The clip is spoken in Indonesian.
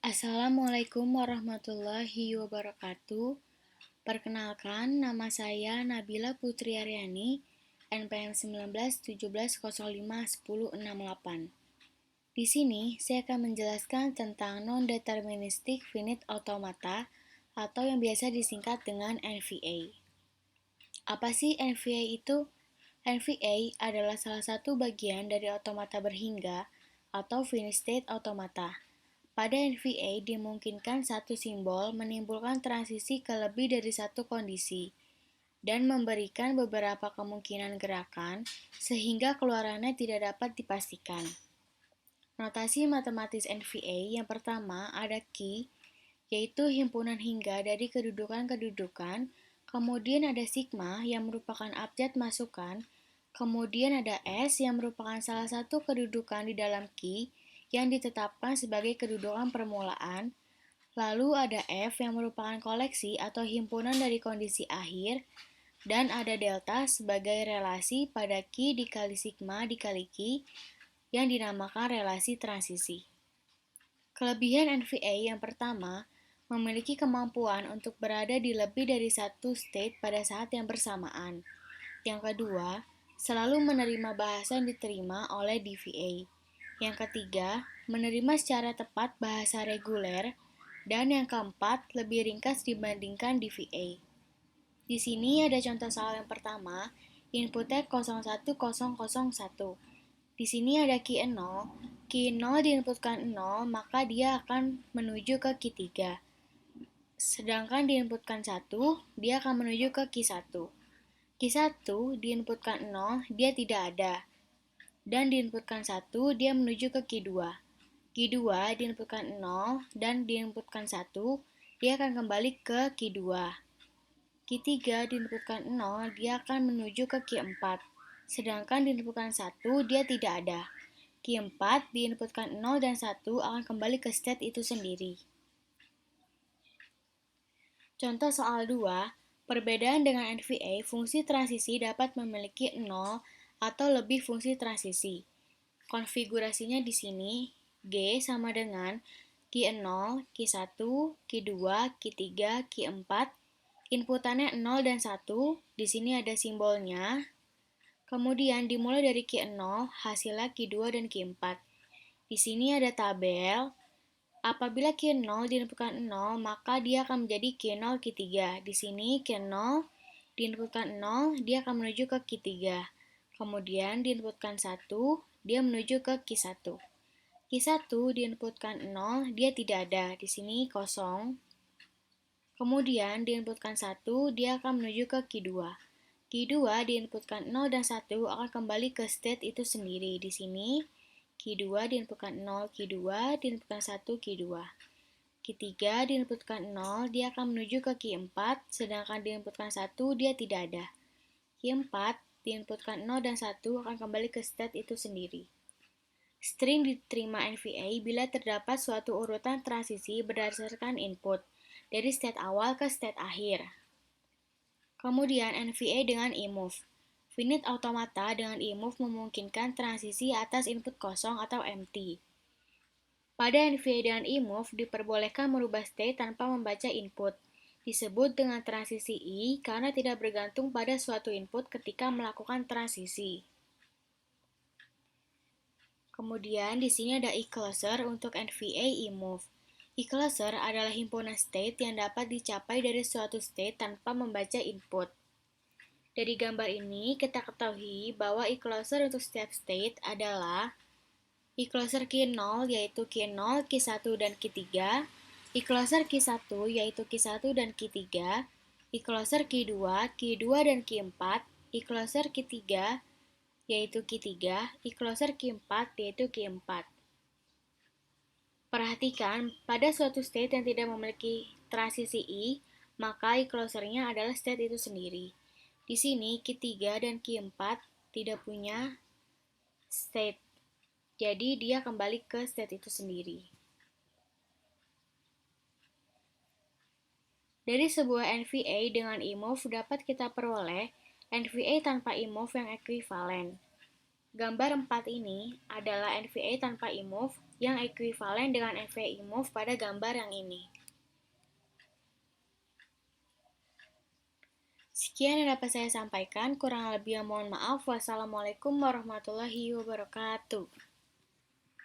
Assalamualaikum warahmatullahi wabarakatuh. Perkenalkan, nama saya Nabila Putri Aryani, NPM 1917051068. Di sini, saya akan menjelaskan tentang non-deterministic finite automata atau yang biasa disingkat dengan NVA. Apa sih NVA itu? NVA adalah salah satu bagian dari automata berhingga atau finite state automata. Pada NVA dimungkinkan satu simbol menimbulkan transisi ke lebih dari satu kondisi dan memberikan beberapa kemungkinan gerakan sehingga keluarannya tidak dapat dipastikan. Notasi matematis NVA yang pertama ada key, yaitu himpunan hingga dari kedudukan-kedudukan, kemudian ada sigma yang merupakan abjad masukan, kemudian ada S yang merupakan salah satu kedudukan di dalam key yang ditetapkan sebagai kedudukan permulaan, lalu ada F yang merupakan koleksi atau himpunan dari kondisi akhir, dan ada delta sebagai relasi pada key dikali sigma dikali key yang dinamakan relasi transisi. Kelebihan NVA yang pertama, memiliki kemampuan untuk berada di lebih dari satu state pada saat yang bersamaan. Yang kedua, selalu menerima bahasa yang diterima oleh DVA. Yang ketiga, menerima secara tepat bahasa reguler. Dan yang keempat, lebih ringkas dibandingkan DVA. Di sini ada contoh soal yang pertama, inputnya 01001. Di sini ada key 0. Key 0 diinputkan 0, maka dia akan menuju ke key 3. Sedangkan diinputkan 1, dia akan menuju ke key 1. Key 1 diinputkan 0, dia tidak ada. Dan diinputkan 1, dia menuju ke key 2. Key 2 diinputkan 0 dan diinputkan 1, dia akan kembali ke key 2. Key 3 diinputkan 0, dia akan menuju ke key 4. Sedangkan diinputkan 1, dia tidak ada. Key 4 diinputkan 0 dan 1 akan kembali ke state itu sendiri. Contoh soal 2, perbedaan dengan NVA, fungsi transisi dapat memiliki 0 atau lebih fungsi transisi. Konfigurasinya di sini, G sama dengan Q 0, Q 1, Q 2, Q 3, Q 4. Inputannya 0 dan 1, di sini ada simbolnya. Kemudian dimulai dari Q 0, hasilnya Q 2 dan Q 4. Di sini ada tabel. Apabila Q 0 diinputkan 0, maka dia akan menjadi Q 0 Q 3. Di sini Q 0 diinputkan 0, dia akan menuju ke Q 3. Kemudian diinputkan 1, dia menuju ke Q 1. Q 1 diinputkan 0, dia tidak ada. Di sini kosong. Kemudian diinputkan 1, dia akan menuju ke Q 2. Q 2 diinputkan 0 dan 1 akan kembali ke state itu sendiri. Di sini Q 2 diinputkan 0, Q 2 diinputkan 1, Q 2. Q 3 diinputkan 0, dia akan menuju ke Q 4, sedangkan diinputkan 1, dia tidak ada. Q 4 diinputkan 0 dan 1 akan kembali ke state itu sendiri. String diterima NVA bila terdapat suatu urutan transisi berdasarkan input, dari state awal ke state akhir. Kemudian NVA dengan eMove. Finite automata dengan eMove memungkinkan transisi atas input kosong atau empty. Pada NVA dengan eMove diperbolehkan merubah state tanpa membaca input. Disebut dengan transisi I karena tidak bergantung pada suatu input ketika melakukan transisi. Kemudian di sini ada eClosure untuk NVA eMove. eClosure adalah himpunan state yang dapat dicapai dari suatu state tanpa membaca input. Dari gambar ini kita ketahui bahwa eClosure untuk setiap state adalah eClosure Q0 yaitu Q0, Q1 dan Q3, eClosure Q1 yaitu Q1 dan Q3, eClosure Q2, Q2 dan Q4, eClosure Q3 yaitu Q3, eClosure Q4 yaitu Q4. Perhatikan, pada suatu state yang tidak memiliki transisi I, maka eClosure-nya adalah state itu sendiri. Di sini Q3 dan Q4 tidak punya state. Jadi dia kembali ke state itu sendiri. Dari sebuah NVA dengan eMove dapat kita peroleh NVA tanpa eMove yang ekuivalen. Gambar 4 ini adalah NVA tanpa eMove yang ekuivalen dengan NVI move pada gambar yang ini. Sekian yang dapat saya sampaikan, kurang lebih mohon maaf. Wassalamualaikum warahmatullahi wabarakatuh.